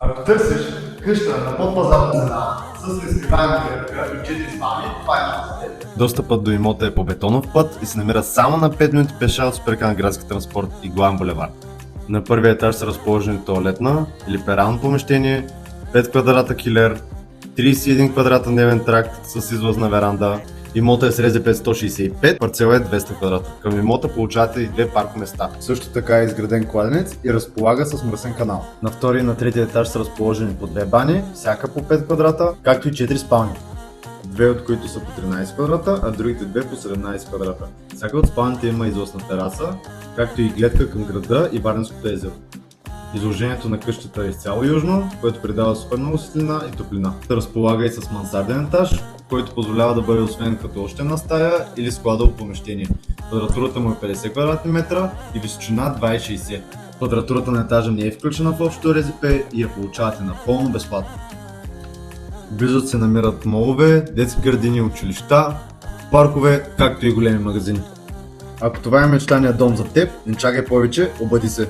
Ако търсиш къща на подпазарна цена с нескриваема гледка и 4 спални, това е нашата. Достъпът до имота е по бетонов път и се намира само на 5 минути пеша от спирка на градски транспорт и главен булевард. На първия етаж са разположени тоалетна или перално помещение, 5 квадрата килер, 31 квадрата дневен тракт с излазна веранда. Имота е с РЗП 165, парцела е 200 квадрата. Към имота получавате и 2 паркоместа. Също така е изграден кладенец и разполага с мръсен канал. На втори и на третия етаж са разположени по 2 бани, всяка по 5 квадрата, както и 4 спални. 2 от които са по 13 квадрата, а другите 2 по 17 квадрата. Всяка от спалните има излъчна тераса, както и гледка към града и Варненското езеро. Изложението на къщата е изцяло южно, което придава супер много светлина и топлина. Разполага и с мансарден етаж, който позволява да бъде освен като още една стая или складово помещение. Квадратурата му е 50 квадратни метра и височина 2,60. Квадратурата на етажа не е включена в общото РЗП и я получавате напълно безплатно. Близо се намират молове, детски градини, училища, паркове, както и големи магазини. Ако това е мечтания дом за теб, не чакай повече, обади се.